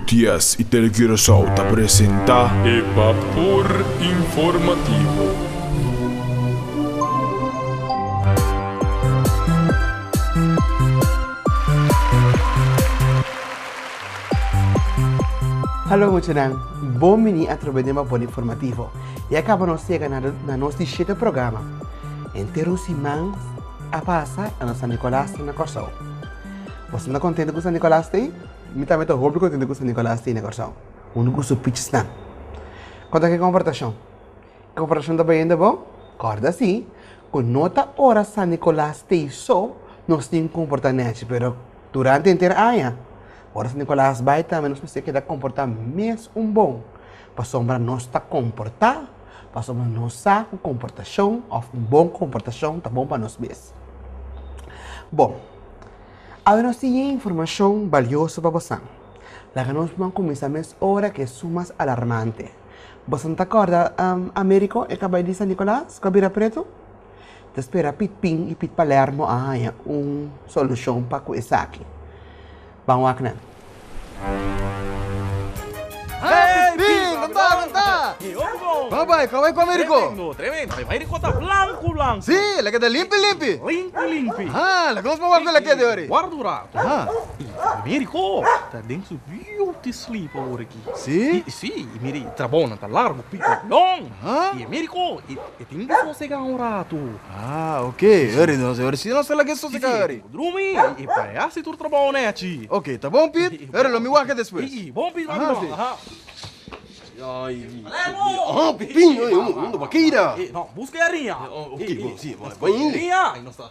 Notícias e Teleguiração te apresenta Vapor Informativo. Hallo Muchanang, bom mini através de Vapor Informativo. E acabamos de chegar na nosso sexto programa. Inteiro semana a passa a nossa Nicolás na Corsão. Você não contente com o São Nicolás tem? Eu também estou muito contente com o São Nicolás tem na Corsão. Um curso pitch não. Conta que comportação. Comportação também ainda bom? Corda sim. Com nota hora São Nicolás tem só, nós temos comportamento, mas durante a inteira ano. Ora, São Nicolás vai também nos precisa que comportar mesmo bom. Para sombra nós está comportar, para sombra nós está com comportação, ou bom comportação, tá bom para nós mesmos. Bom, agora nós temos informação valiosa para você. Lá que nós vamos começar mais hora que é mais alarmante. Você não acorda, Américo, é acabei de São Nicolás, com a Bira Preto? Te espera Pit Ping e Pit Palermo uma solução para isso aqui. Vamos lá, Hey, Ping! Canta! Babay, kaway ko Ameriko! Tremendo. Ameriko tá blanco. Si, lagay da limpi! Limpi. Ah, lagos mo wag ko lagay de ori. Guardura. Ah, Ameriko, tá dentro beauty sleep agora aqui. si? Sim, Miri, trabona, tá largo, pico, long. Ah? E Ameriko, e tem que sossegar um rato. Ah, okay. Ori, no, ori si no sa lagay so sa ori. Drumi, e parece tu trabonete. Okay, tá bom, Pete? Ori, lo mi wag ka después. Bom, pico, sim. Ai, Palermo! Pepinho, mundo vaqueira. No, busca a rinha. Ok, bom, sim, vai indo. Rinha, e nós tá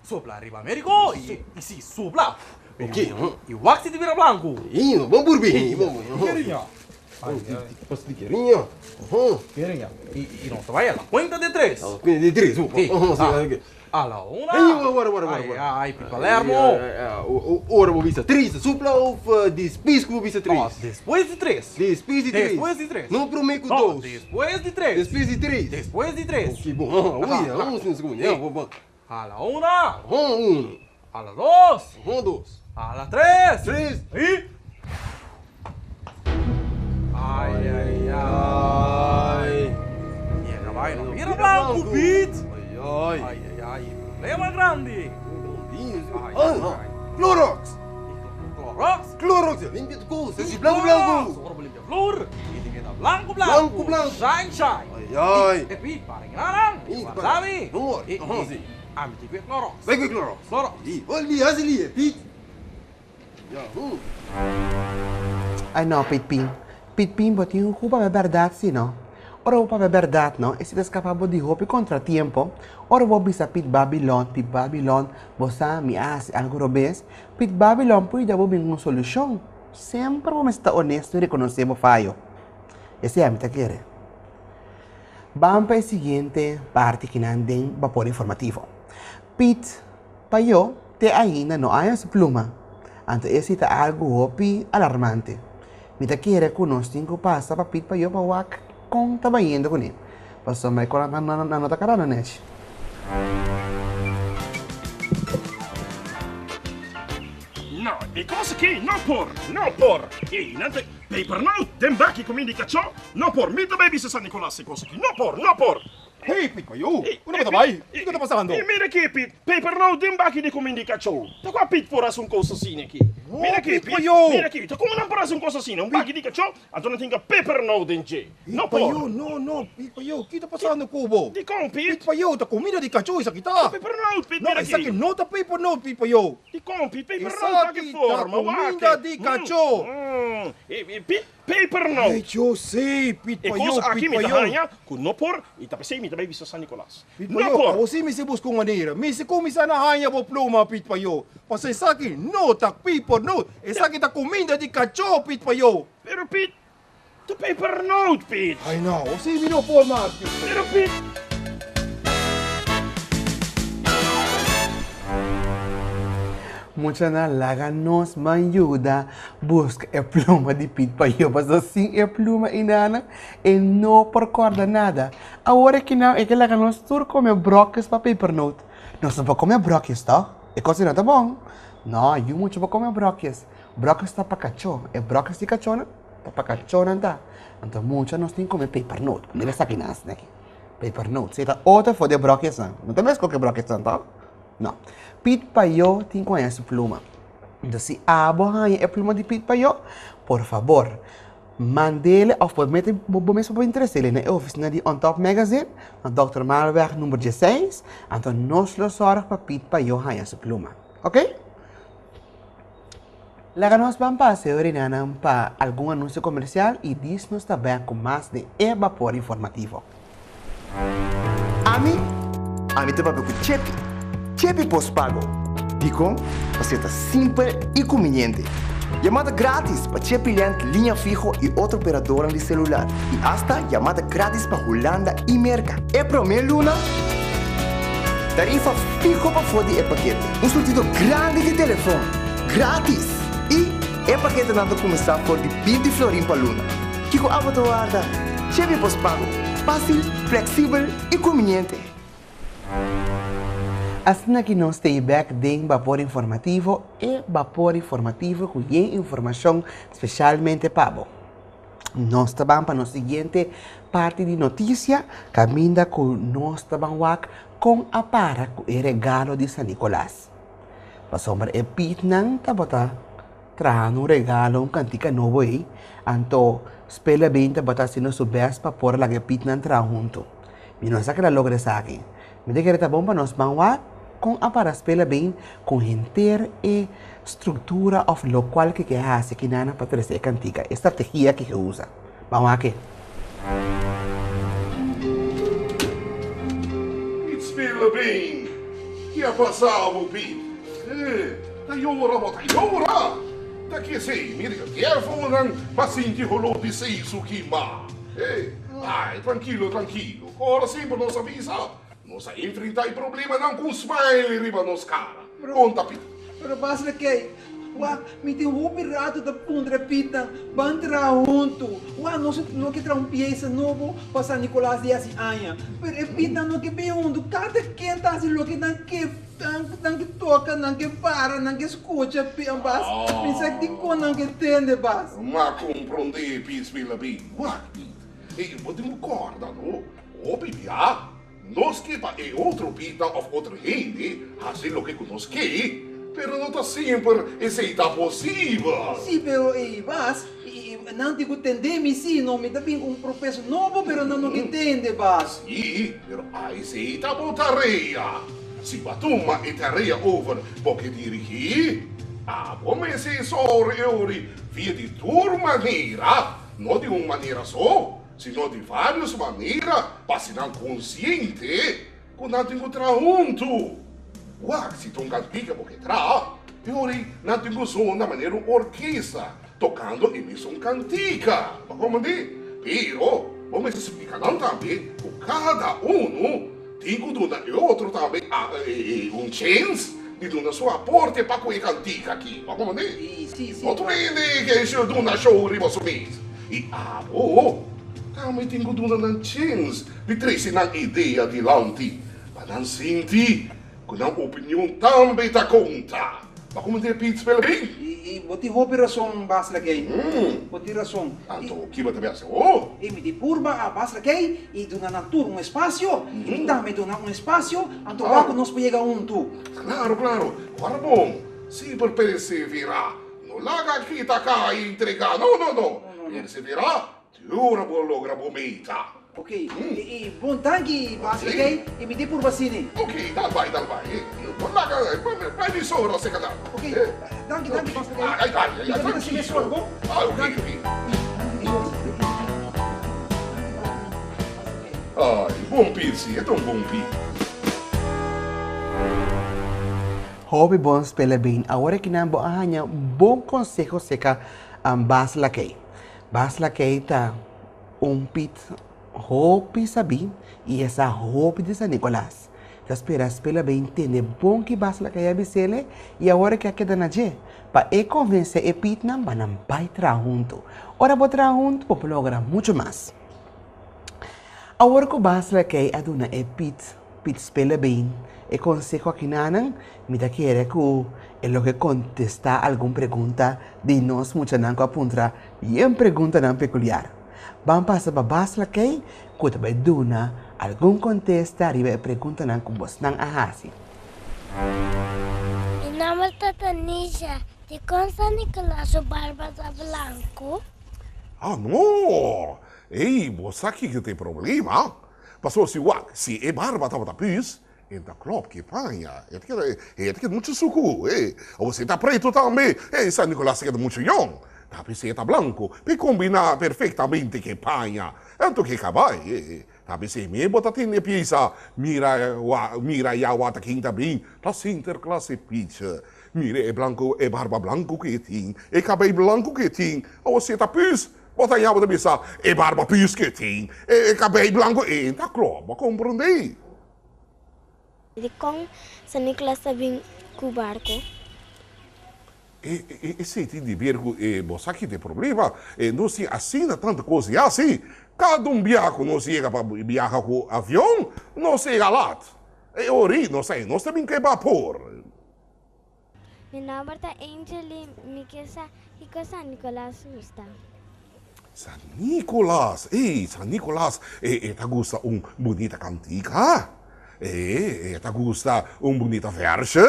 sopla arriba, Ameriko, e si, sopla. Ok, E o wax te vira blanco. indo, vamos por bem, vamos. Rinha. Posso de querinha? Rinha. E nós vai ela, conta de três. Quindi di tre, su. Alla una. Ai, Palermo. Ora vou vista três, supla of dispisco vou vista três. Depois de três. Depois de três. Depois de três. Não prometo No, dois. depois de três. Depois de três. Depois de três. Ok, bom. Vamos segundo. Alla una. Alla dos. Dois. Alla tres. Três. E... Ai. E acabou, não vira blanco, Pete. Ai. Problema grande. Clorox. Clorox. Clorox, limpia tu coisa. Esse blanco. Só para limpar flor. E tem que dar blanco. Blanco. Shine. Ai. E Pete, para enganar. Sabe? Não, sim. Me tem que Clorox. Vai com Clorox. Clorox. Olha ali, Pete. Ai não, Pit Ping. Pit Ping, botinho um culpa é verdade, sim, não? Ora, o é verdade, não? E se escapar de roupa e contratempo, ora, vou bisa Pit Babylon, você me hace algo robês, Pit Babylon, pode dar uma solução. Sempre vamos estar honesto e reconhecer o falho. Esse é a minha querer. Vamos para a seguinte parte que não tem vapor informativo. Pit, para eu, te ainda não há essa pluma. Então, esse é algo alarmante. Mita querer que nós temos que passar para Pit para eu para o com trabalhando com ele. Passou mais com a nota carona, né? No, e cosa che non por. E inante, paper no, den bacchi come indica ciò, no por, mi baby se San Nicolás e cosa che no por. Hey, Pete, yo. Una ba tabay? Hindi ko tapasando. E mira che Pete, paper no, den bacchi di come indica ciò. Da qua Pete foras un coso sine qui. Mira che Pete, mira che, come non paras un coso sine, un bacchi di ciò, anto non tinga paper no den je. No por. No, Pete pa yo. Kita pasando kubo. Di con Pete Pete, pa yo, ta comida di kachoy sa kita. paper no, Pete, No, mira isa che. que nota paper note, Pete pa yo. Di con Pete, paper Isa no, che kita forma, comida di cacio. E Pete, paper no. Hey, yo sei, Pete E pa yo, cosa aqui Pete me pa dá yo. ranha, com no por, e tá pensei me também San Nicolás. Pete No pa yo, por. ako si misi bus kong manera. Misi ko misa na hanya po pluma, Pete pa yo. Pasay sa akin, no, tak paper note. E sa akin ta comida di kacho, Pete pa yo. Pero Pete, the paper note, Pete. Ay no, o si mino forma, Pete. Pero Pete, Mucha na laga nos ayuda busca a pluma de Pete para eu, mas assim a pluma inana e não por corda nada. Agora que não é que laga nos tur come brocas para paper note. Nós não vamos comer brocas, tá? É coisa não tá bom. Não, eu muito vou comer brocas. Brócolis está para cachorro. É brócolis de cachorro, está para cachorro, não tá? Então, muitos nós temos que comer paper note. Mira essa aqui, né? Paper note. Se tá outra for de brócolis, não tem mais qualquer brócolis, tá? Não. Pit payo tem com essa pluma. Então, se a borracha é pluma de pit payo, por favor, mandele ou pode meter mesmo para interessar ele na oficina de On Top Magazine, na Dr. Malberg número 16. Então, nós lo sorg para pit payo essa pluma. Ok? Leva-nos para um passeio para algum anúncio comercial e diz-nos também com mais de Vapor Informativo. A mim te papel com Chepi pós-pago. Dico, você está simples e conveniente. Chamada grátis para Chepi Land, linha fijo e outra operadora de celular. E hasta chamada grátis para Holanda e Merca. É para minha luna. Tarifa fijo para fora de paquete. Surtido grande de telefone. Grátis. E o paquete nada começar por de 20 florim para luna. Kiko Abatoarda, Chepi pós-pago. Fácil, flexível e conveniente. Assim que nós temos back de Vapor Informativo e Vapor Informativo com informação especialmente para você. Nós também para a seguinte parte de notícia, caminha com nós também com a para com o regalo de São Nicolás. Para sombra e pitnan tabota trazendo regalo cantica novo aí, então espera bem tabota se nós soubesse para pôr lá que pitnan tra junto. E nós que logra essa aqui. Me diga que tá bom para nós manwa com a para espera bem com inteira e estrutura of local que hace que nana para trazer cantica, estratégia que usa. Vamos aqui. Espera bem. Que é passado, Pete? Tá yora. Tá que sei, mira, careful nang paciente rolou de sei sukima. Ai, tranquilo. Agora sempre nos avisa. Nós enfrentar problema não com smile riba nos cara. Conta, Pete. Pero basta que me tem um pirata da pundra pita, bantra junto. Não que traz pieza novo para São Nicolás de assim aia. Pero pita não que beundo, cada quem tá assim lo que não que toca, não que para, não que escuta, bas. Pensa que não que entende, bas. Mas compreender, Pete, pela bem. E podemos corda, não? O bibia, nós que para outro pita of outra gente, assim lo que conosco que. Pero não está sempre esse está possível. Sim, pero bas, não digo entender-me sim, não me dá bem um professor novo, pero não entende, bas. Sim, pero aí se está por tarefa. Se batuma e tarefa over, porque dirigir, comece só reuri via de tua maneira, não de uma maneira só, sino de várias maneiras, para se não consciente, quando não tem outra junto. Se tu cantica porque tra, teori não tem som na maneira orquestra, tocando emissão cantica. Mas como diz? Pero, vamos explicar não também, que cada tem que dar e outro também chance de dar sua aporte para que cantica aqui. Mas como diz? Sim. Outro vende que se dá na show riba sumis. E também tem que dar uma chance de trazer uma ideia adiante, para não sentir que a opinião também está conta. Mas como te Pete spela bem? E você roupa razão basta aqui. Você razão. Então, que vai te ver? E me depurba a basta aqui e dona natura espaço. E também dona espaço. Então logo nós pega junto. Claro. Agora bom, se por perseverar, não larga aqui tá cá e entregar. Não. Perseverar, teura vou lograr a meta. Ok, e bom tanque, basta aqui e me depurba assim. Ok, dá vai. Não larga, vai me sobra você canal. Ok, tanque, basta aqui. Aí. Ok. Ai, bom Pete, é tão bom Pete. Hobby bom spela bem. Agora que não há bom consejo seca bas lakay. Bas lakay tá pit hobby sabi e essa hobby de São Nicolás. Já espera bem entender bom que bas lakay abisele e agora que aqui na je para convencer e pit não vai tra junto. Ora botar junto para lograr muito mais. Agora que bas lakay aduna e pit Pit spela bem. E consejo aqui nanan, me da querer que é lo que contestar alguma pergunta de nós muita não com a puntra e uma pergunta não peculiar. Vamos passar para base aqui, que vai dar algum contesta arriba a pergunta não com você não ahasi. Mi nome é Tanisha. De consta Nicolás o barba da Blanco? Ah, não! Ei, você aqui que tem problema? Passou se é barba da pus, então claro que panha. É que muito suco, você tá preto também, San Nicolás é muito young. Tapi se tá branco, para combinar perfeitamente que panha. Então que cabai, Tapi se me bota tem pieza, mira ya wata quinta bem, tá interclasse pizza. Mire, é branco, é barba branco que tem, é cabelo branco que tem. Ou você tá pus, bota ya wata bisa, é barba pus que tem, é cabelo branco, tá claro, compreender. De com San Nicolás também com o barco? E se tem de ver que você aqui tem problema, não se assina tanta coisa assim. Cada viaja não chega para viajar com avião, não chega lá. É ori, não sei, nós também quer vapor. Meu nome é Angel e me quer que San Nicolás está. San Nicolás, San Nicolás, tá gusta bonita cantica? Tá gusta bonita verse?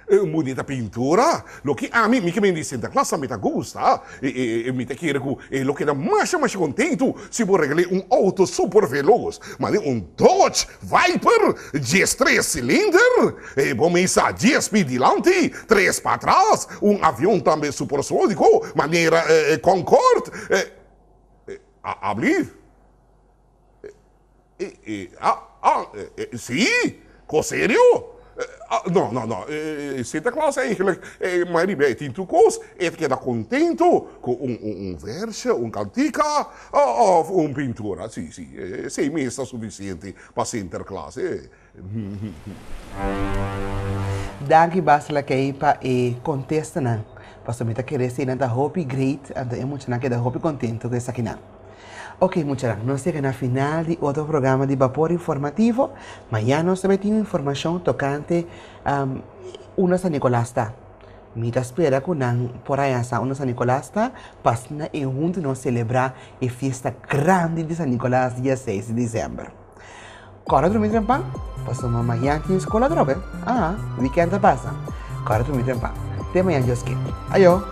Bonita pintura, lo que a mim me dice da classe me gusta, me te quero que lo que dá mais contento se vou regalar auto super veloz, mas Dodge Viper 3 cilindros, vamos pensar 10 para diante, 3 para trás, avião também supersônico, maneira Concorde, abrir? Sim? Com sério? Não. Santa Claus eigenlijk, maar die bij tinto koos, que dá contento com verse, cantica, ou pintura. Sim. 6 meses é suficiente para Santa Claus. Danke basla kay pa contesta na. Paso mita querer ser na hope great, anda é muito na que da hope contento com essa aqui na. Ok, muchas gracias. Nos llega al final de otro programa de Vapor Informativo. Mañana nos metemos información tocante una San Nicolás. Mira, espera que por allá una San Nicolás pasna y juntos nos celebrar la fiesta grande de San Nicolás dia 6 de diciembre. Corre dormir trempan? Pasamos mañana en escuela droga. Weekend pasa. Corre dormir trempan. Até amanhã, Deus quer. Ayo.